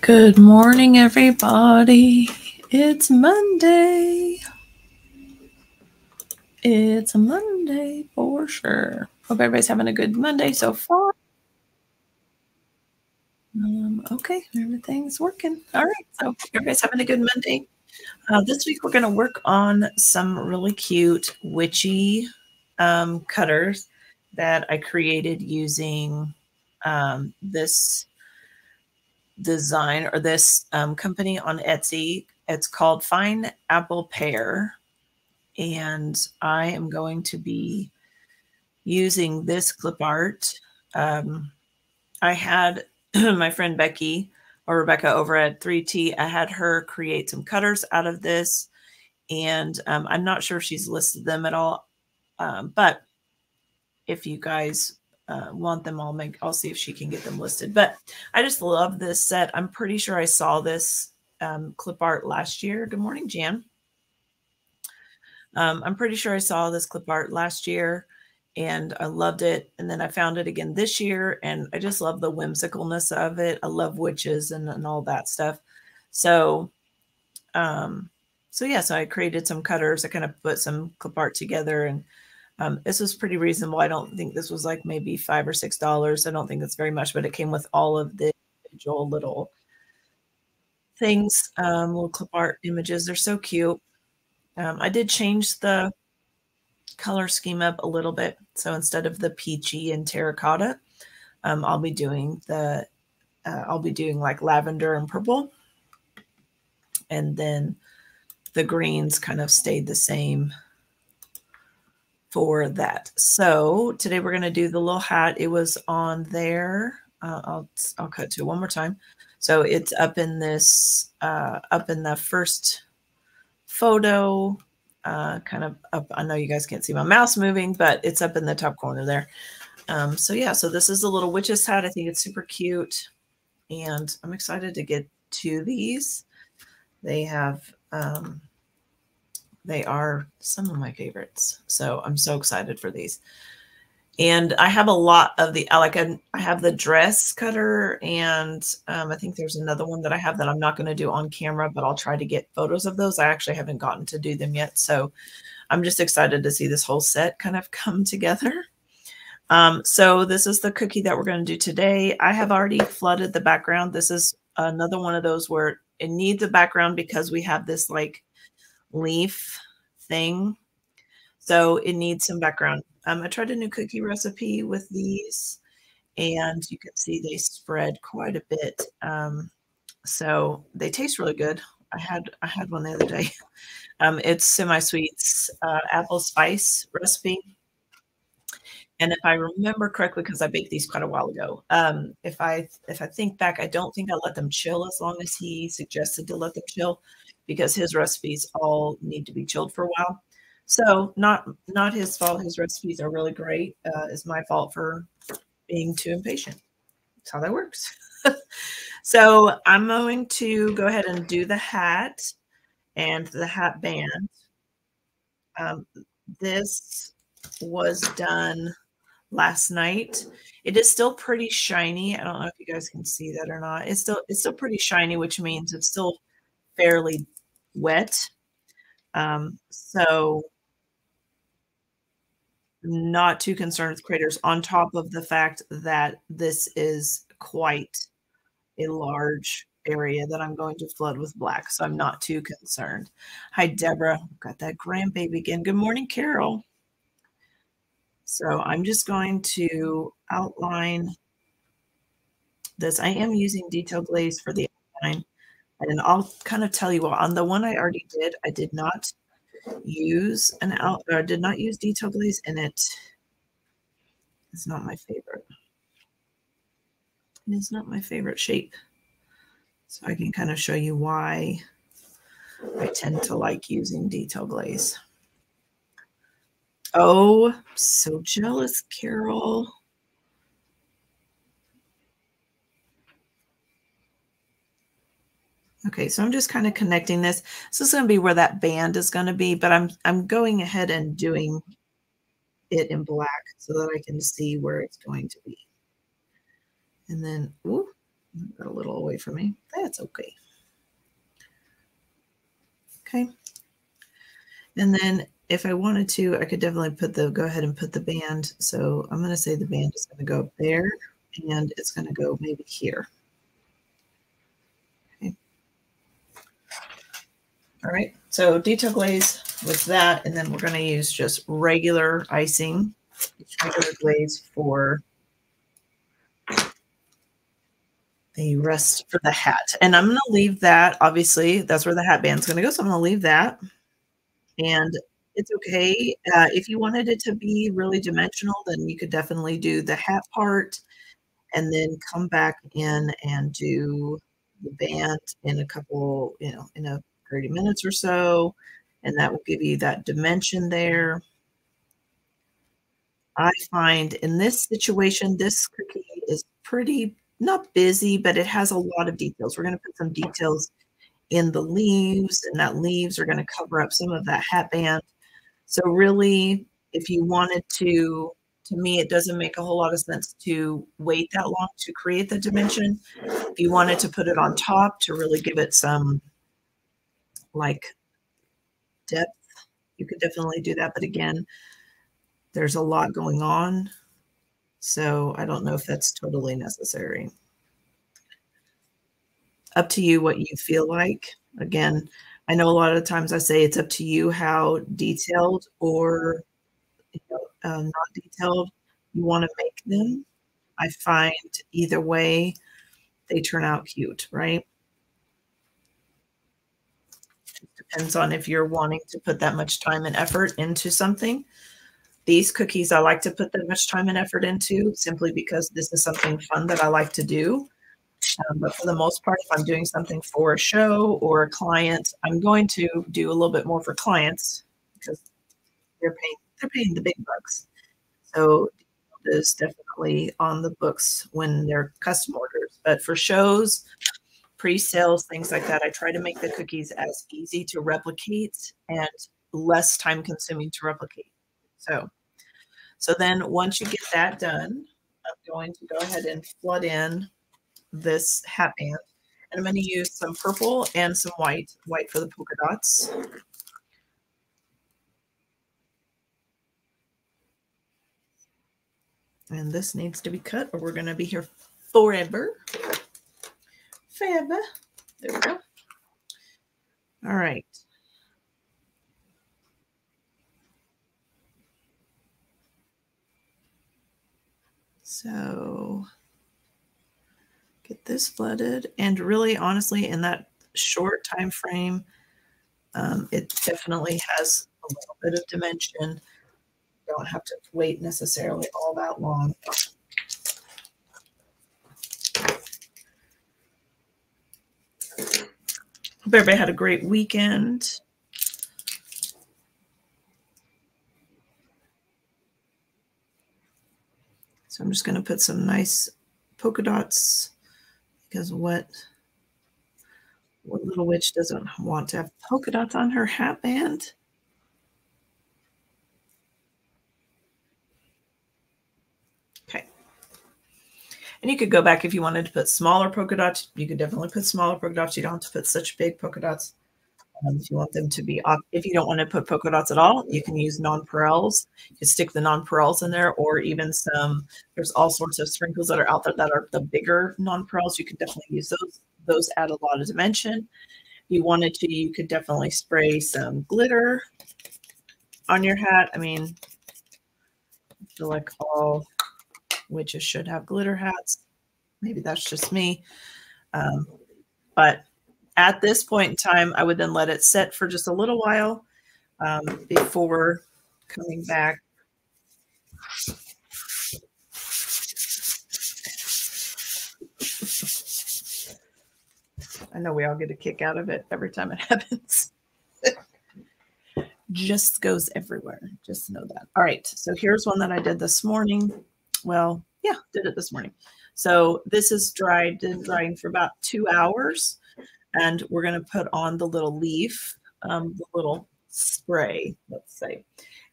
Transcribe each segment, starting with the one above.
Good morning, everybody. It's Monday. It's a Monday for sure. Hope everybody's having a good Monday so far. Okay, everything's working. All right, so everybody's having a good Monday. This week we're going to work on some really cute witchy cutters that I created using this design or this company on Etsy. It's called Fineapple Pair. And I am going to be using this clip art. I had my friend Becky or Rebecca over at 3T. I had her create some cutters out of this, and I'm not sure if she's listed them at all. But if you guys want them, I'll see if she can get them listed. But I just love this set. I'm pretty sure I saw this clip art last year. Good morning, Jan. I'm pretty sure I saw this clip art last year and I loved it. And then I found it again this year and I just love the whimsicalness of it. I love witches and all that stuff. So, yeah, so I created some cutters. I kind of put some clip art together and this was pretty reasonable. I don't think this was like maybe $5 or $6. I don't think that's very much, but it came with all of the individual little things, little clip art images. They're so cute. I did change the color scheme up a little bit. So instead of the peachy and terracotta, I'll be doing like lavender and purple. And then the greens kind of stayed the same for that. So today we're going to do the little hat. It was on there. I'll cut to it one more time. So it's up in this, up in the first photo, kind of up. I know you guys can't see my mouse moving, but it's up in the top corner there. So yeah, so this is a little witch's hat. I think it's super cute and I'm excited to get to these. They have, they are some of my favorites. So I'm so excited for these. And I have a lot of the, I have the dress cutter and I think there's another one that I have that I'm not going to do on camera, but I'll try to get photos of those. I actually haven't gotten to do them yet. So I'm just excited to see this whole set kind of come together. So this is the cookie that we're going to do today. I have already flooded the background. This is another one of those where it needs a background because we have this like leaf thing. So it needs some background. I tried a new cookie recipe with these and you can see they spread quite a bit. So they taste really good. I had one the other day. It's semi-sweets apple spice recipe. And if I remember correctly, because I baked these quite a while ago, if I think back, I don't think I let them chill as long as he suggested to let them chill because his recipes all need to be chilled for a while. So not his fault. His recipes are really great. It's my fault for being too impatient. That's how that works. So I'm going to go ahead and do the hat and the hat band. This was done last night. It is still pretty shiny. I don't know if you guys can see that or not. It's still pretty shiny, which means it's still fairly wet. So not too concerned with craters on top of the fact that this is quite a large area that I'm going to flood with black. So I'm not too concerned. Hi, Deborah. Got that grandbaby again. Good morning, Carol. So I'm just going to outline this. I am using detail glaze for the outline. And I'll kind of tell you what, on the one I already did, I did not use did not use detail glaze in it. It's not my favorite. It is not my favorite shape. So I can kind of show you why I tend to like using detail glaze. Oh, so jealous, Carol. Okay, so I'm just kind of connecting this. This is going to be where that band is going to be, but I'm going ahead and doing it in black so that I can see where it's going to be. And then, ooh, Got a little away from me. That's okay. Okay. And then if I wanted to, I could definitely go ahead and put the band. So I'm going to say the band is going to go up there and it's going to go maybe here. Okay. All right. So detail glaze with that. And then we're going to use just regular icing, regular glaze for the rest for the hat. And I'm going to leave that. Obviously, that's where the hat band's going to go. So I'm going to leave that. And it's okay. If you wanted it to be really dimensional, then you could definitely do the hat part and then come back in and do the band in a couple, in a 30 minutes or so. And that will give you that dimension there. I find in this situation, this cookie is pretty, not busy, but it has a lot of details. We're going to put some details in the leaves, and that leaves are going to cover up some of that hat band. So really, if you wanted to me, it doesn't make a whole lot of sense to wait that long to create the dimension. If you wanted to put it on top to really give it some like depth, you could definitely do that. But again, there's a lot going on. So I don't know if that's totally necessary. Up to you what you feel like. Again, I know a lot of times I say it's up to you how detailed or not detailed you want to make them. I find either way they turn out cute, right? It depends on if you're wanting to put that much time and effort into something. These cookies I like to put that much time and effort into simply because this is something fun that I like to do. But for the most part, if I'm doing something for a show or a client, I'm going to do a little bit more for clients because they're paying the big bucks. So it is definitely on the books when they're custom orders. But for shows, pre-sales, things like that, I try to make the cookies as easy to replicate and less time consuming to replicate. So then once you get that done, I'm going to go ahead and flood in this hat band. And I'm going to use some purple and some white for the polka dots. And this needs to be cut or we're going to be here forever. Forever. There we go. All right. So get this flooded, and really honestly in that short time frame, it definitely has a little bit of dimension. You don't have to wait necessarily all that long. Hope everybody had a great weekend. So I'm just going to put some nice polka dots because what little witch doesn't want to have polka dots on her hat band? Okay. And you could go back if you wanted to put smaller polka dots. You could definitely put smaller polka dots. You don't have to put such big polka dots. If you want them to be, if you don't want to put polka dots at all, you can use nonpareils. You can stick the nonpareils in there, or even some. There's all sorts of sprinkles that are out there that are the bigger nonpareils. You can definitely use those. Those add a lot of dimension. If you wanted to, you could definitely spray some glitter on your hat. I mean, I feel like all witches should have glitter hats. Maybe that's just me, but at this point in time, I would then let it set for just a little while before coming back. I know we all get a kick out of it every time it happens. Just goes everywhere. Just know that. All right. So here's one that I did this morning. Well, yeah, did it this morning. So this is drying for about 2 hours. And we're going to put on the little leaf, the little spray, let's say.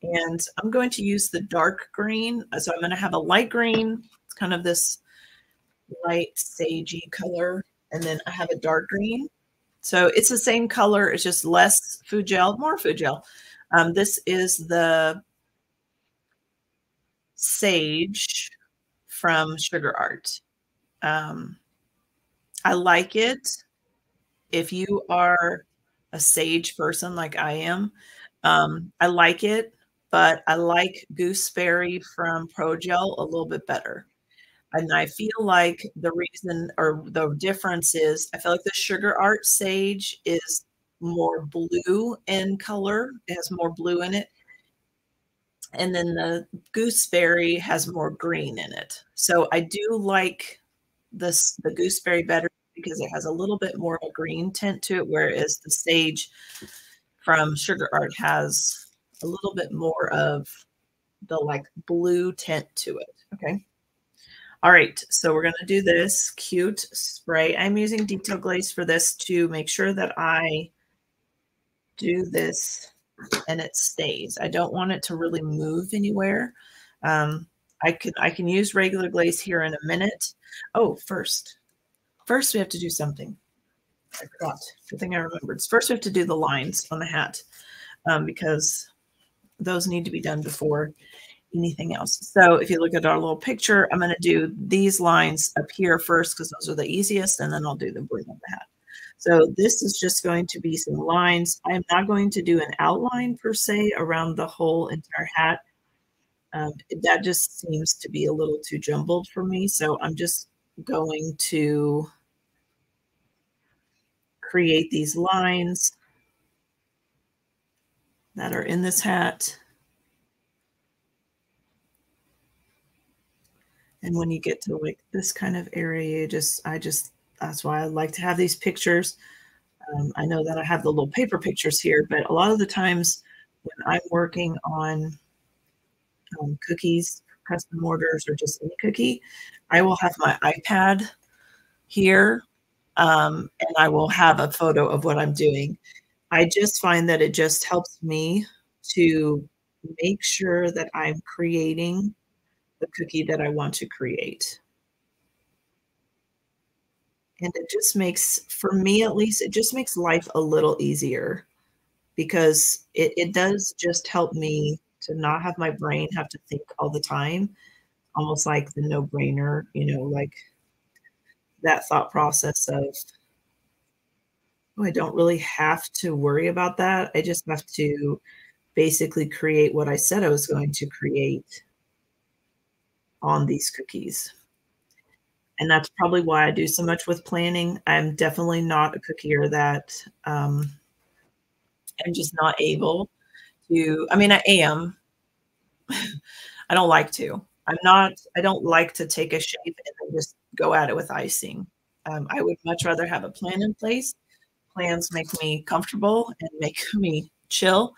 And I'm going to use the dark green. So I'm going to have a light green. It's kind of this light sagey color, and then I have a dark green. So it's the same color, it's just less food gel, more food gel. This is the Sage from Sugar Art. I like it. If you are a sage person like I am, I like it, but I like Gooseberry from Pro Gel a little bit better. And I feel like the reason or the difference is I feel like the Sugar Art Sage is more blue in color. It has more blue in it. And then the Gooseberry has more green in it. So I do like the Gooseberry better because it has a little bit more of a green tint to it, whereas the Sage from Sugar Art has a little bit more of the like blue tint to it. Okay. All right, so we're going to do this cute spray. I'm using Detail Glaze for this to make sure that I do this and it stays. I don't want it to really move anywhere. I can use regular glaze here in a minute. Oh, first we have to do something. I forgot. Good thing I remembered. First we have to do the lines on the hat because those need to be done before anything else. So if you look at our little picture, I'm going to do these lines up here first because those are the easiest, and then I'll do the brim of the hat. So this is just going to be some lines. I'm not going to do an outline per se around the whole entire hat. That just seems to be a little too jumbled for me. So I'm just going to create these lines that are in this hat. And when you get to like this kind of area, that's why I like to have these pictures. I know that I have the little paper pictures here, but a lot of the times when I'm working on cookies, custom orders, or just any cookie, I will have my iPad here, and I will have a photo of what I'm doing. I just find that it just helps me to make sure that I'm creating the cookie that I want to create. And it just makes, for me at least, it just makes life a little easier because it does just help me to not have my brain have to think all the time, almost like the no-brainer, like that thought process of, oh, I don't really have to worry about that. I just have to basically create what I said I was going to create on these cookies. And that's probably why I do so much with planning. I'm definitely not a cookier that I'm just not able to. I mean, I am. I don't like to. I don't like to take a shape and then just go at it with icing. I would much rather have a plan in place. Plans make me comfortable and make me chill.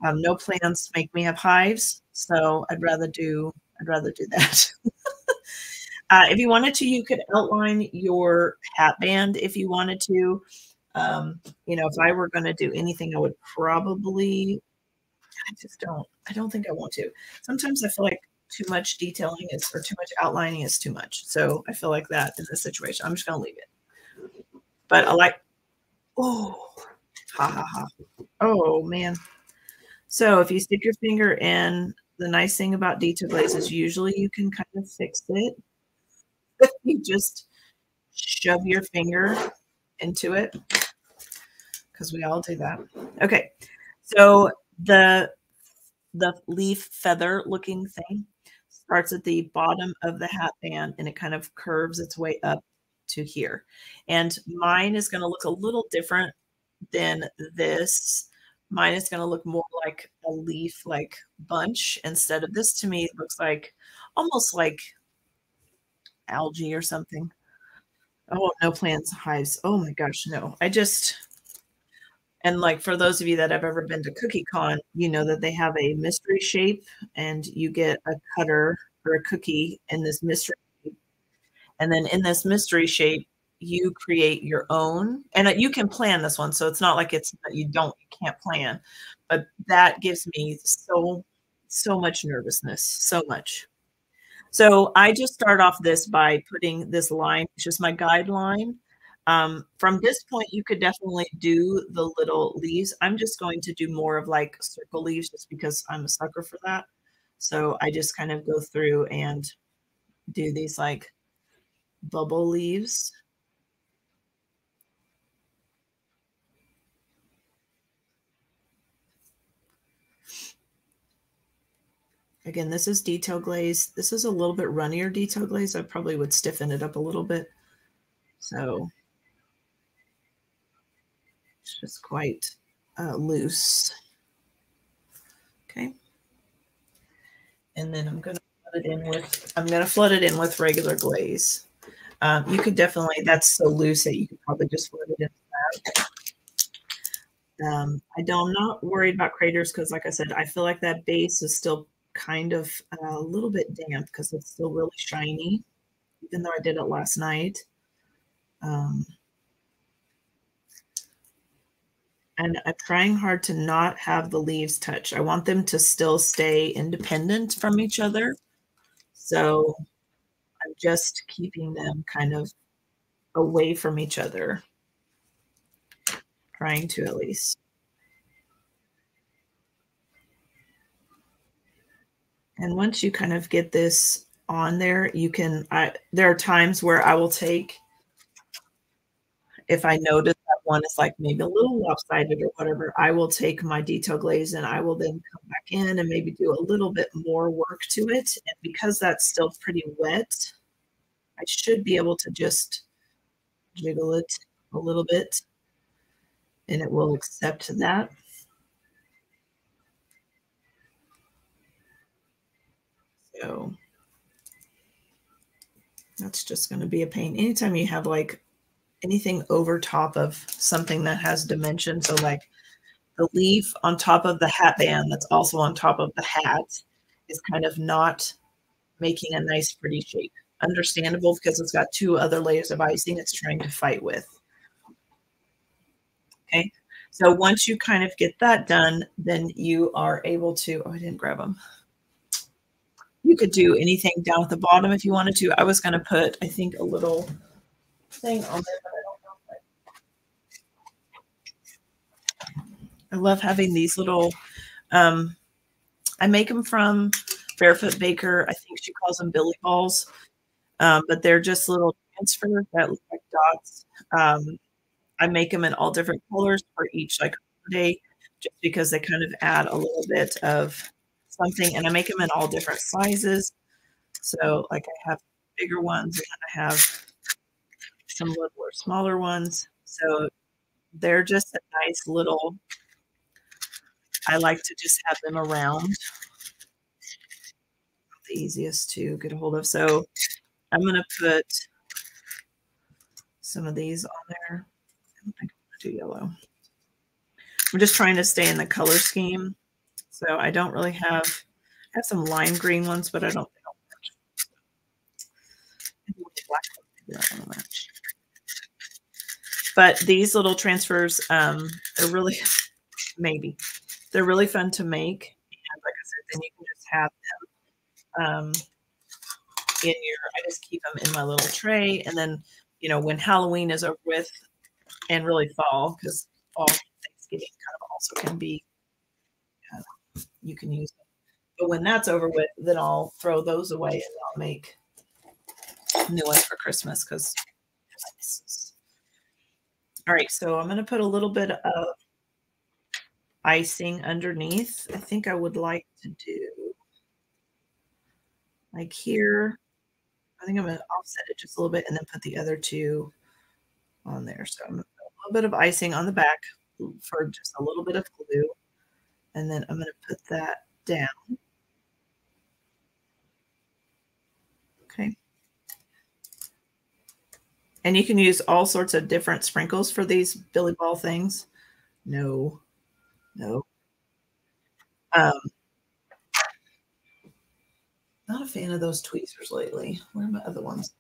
No plans make me have hives. So I'd rather do that. If you wanted to, you could outline your hat band if you wanted to. If I were going to do anything, I would probably, I don't think I want to. Sometimes I feel like too much detailing or too much outlining is too much. So I feel like that in this situation. I'm just going to leave it. But I like, oh, ha, ha, ha. Oh, man. So if you stick your finger in, the nice thing about Detail Glaze is usually you can kind of fix it. You just shove your finger into it because we all do that. Okay, so the leaf feather looking thing starts at the bottom of the hat band and it kind of curves its way up to here. And mine is going to look a little different than this. Mine is going to look more like a leaf like bunch instead of this. To me, it looks like almost like algae or something. Oh, no plants, hives. Oh my gosh, no. And like for those of you that have ever been to CookieCon, you know that they have a mystery shape and you get a cutter or a cookie in this mystery shape. And then in this mystery shape, you create your own. And you can plan this one. So it's not like it's that you can't plan. But that gives me so much nervousness, so much. So I just start off this by putting this line, it's just my guideline. From this point, you could definitely do the little leaves. I'm just going to do more of like circle leaves just because I'm a sucker for that. So I just kind of go through and do these like bubble leaves. Again, this is detail glaze. This is a little bit runnier detail glaze. I probably would stiffen it up a little bit. So it's just quite loose. Okay. And then I'm going to flood it in with regular glaze. You could definitely, that's so loose that you could probably just flood it in with that. I'm not worried about craters because, like I said, I feel like that base is still kind of a little bit damp because it's still really shiny, even though I did it last night. And I'm trying hard to not have the leaves touch. I want them to still stay independent from each other. So I'm just keeping them kind of away from each other, trying to at least. And once you kind of get this on there, you can, there are times where I will take, if I notice that one is like maybe a little lopsided or whatever, I will take my detail glaze and I will then come back in and maybe do a little bit more work to it. And because that's still pretty wet, I should be able to just jiggle it a little bit and it will accept that. So that's just going to be a pain. Anytime you have like anything over top of something that has dimension, so like the leaf on top of the hat band that's also on top of the hat is kind of not making a nice pretty shape. Understandable because it's got two other layers of icing it's trying to fight with. Okay, so once you kind of get that done, then you are able to, oh, I didn't grab them. You could do anything down at the bottom if you wanted to. I was going to put, I think, a little thing on there, but I don't know. I love having these little, I make them from Barefoot Baker. I think she calls them Billy balls, but they're just little transfers that look like dots. I make them in all different colors for each like day, just because they kind of add a little bit of something. And I make them in all different sizes. So like I have bigger ones and I have some littler, smaller ones. So they're just a nice little, I like to just have them around. The easiest to get a hold of. So I'm going to put some of these on there. I don't think I'm going to do yellow. I'm just trying to stay in the color scheme. So I don't really have, I have some lime green ones, but I don't match. But these little transfers are really, maybe, they're really fun to make. And like I said, then you can just have them in your, I just keep them in my little tray. And then, you know, when Halloween is over with and really fall, because fall, Thanksgiving kind of also can be, you can use them. But when that's over with, then I'll throw those away and I'll make new ones for Christmas because. All right, so I'm going to put a little bit of icing underneath. I think I would like to do like here. I think I'm going to offset it just a little bit and then put the other two on there. So I'm going to put a little bit of icing on the back for just a little bit of glue. And then I'm going to put that down. Okay. And you can use all sorts of different sprinkles for these Billy Ball things. No. Not a fan of those tweezers lately. Where are my other ones?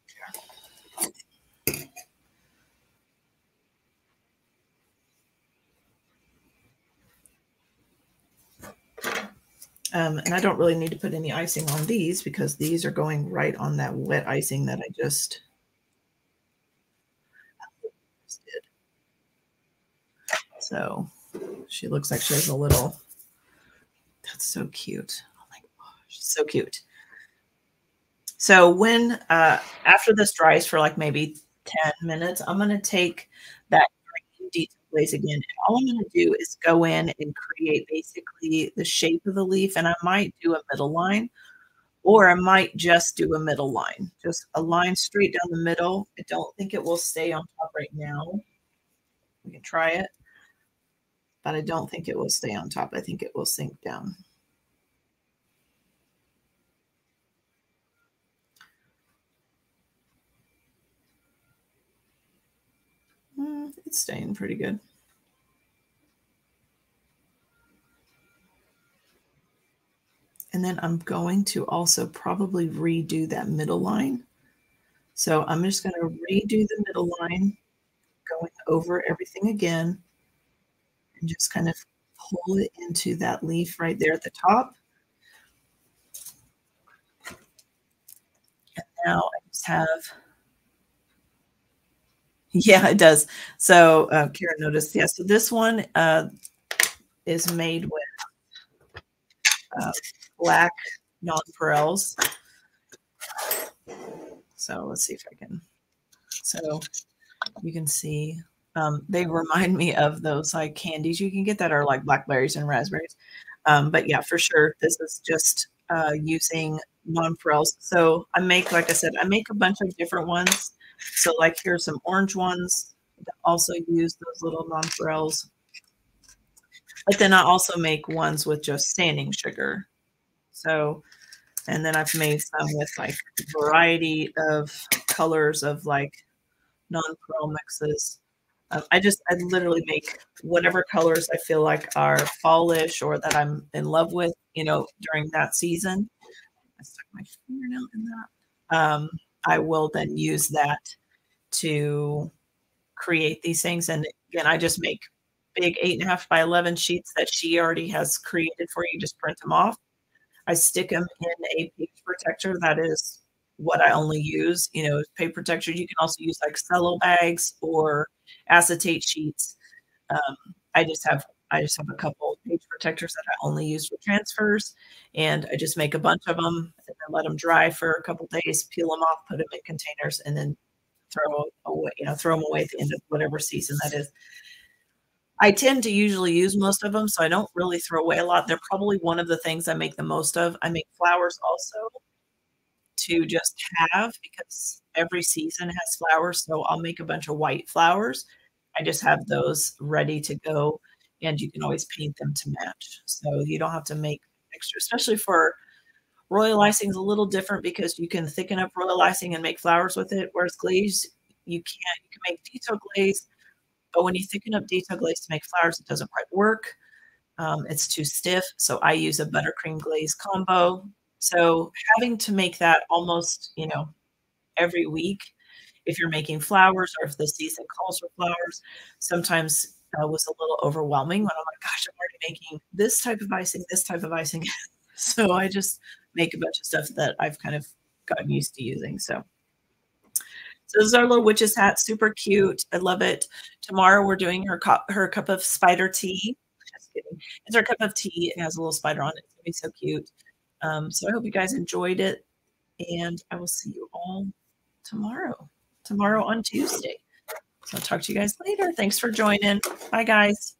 And I don't really need to put any icing on these because these are going right on that wet icing that I just did. So she looks like she has a little, that's so cute. Oh my gosh, so cute. So when, after this dries for like maybe 10 minutes, I'm going to take that green detail glaze again. And all I'm going to do is go in and create basically the shape of the leaf. And I might do a middle line, or I might just do a middle line, just a line straight down the middle. I don't think it will stay on top right now. We can try it, but I don't think it will stay on top. I think it will sink down. It's staying pretty good. And then I'm going to also probably redo that middle line. So I'm just going to redo the middle line, going over everything again, and just kind of pull it into that leaf right there at the top. And now I just have, yeah, it does. So Karen noticed, yeah, so this one is made with black nonpareils. So let's see if I can, so you can see they remind me of those like candies you can get that are like blackberries and raspberries. But yeah, for sure, this is just using nonpareils. So I make, like I said, I make a bunch of different ones. So like here's some orange ones that also use those little nonpareils. But then I also make ones with just standing sugar. So, and then I've made some with like a variety of colors of like non-pearl mixes. I literally make whatever colors I feel like are fallish or that I'm in love with, you know, during that season. I stuck my fingernail in that. I will then use that to create these things. And again, I just make big 8.5 by 11 sheets that she already has created for you. Just print them off. I stick them in a page protector. That is what I only use, you know, paper protector. You can also use like cello bags or acetate sheets. I just have a couple of page protectors that I only use for transfers, and I just make a bunch of them and then let them dry for a couple of days, peel them off, put them in containers, and then throw them away at the end of whatever season that is. I tend to usually use most of them, so I don't really throw away a lot. They're probably one of the things I make the most of. I make flowers also to just have because every season has flowers, so I'll make a bunch of white flowers. I just have those ready to go, and you can always paint them to match. So you don't have to make extra, especially for royal icing is a little different because you can thicken up royal icing and make flowers with it, whereas glaze, you can't. You can make detail glaze, but when you thicken up detail glaze to make flowers, it doesn't quite work. It's too stiff. So I use a buttercream glaze combo. So having to make that almost, you know, every week, if you're making flowers or if the season calls for flowers, sometimes was a little overwhelming when I'm like, gosh, I'm already making this type of icing, this type of icing. So I just make a bunch of stuff that I've kind of gotten used to using. So this is our little witch's hat, super cute. I love it. Tomorrow we're doing her cup of spider tea. Just kidding. It's her cup of tea. It has a little spider on it. It's gonna be so cute. So I hope you guys enjoyed it, and I will see you all tomorrow on Tuesday. So I'll talk to you guys later. Thanks for joining. Bye, guys.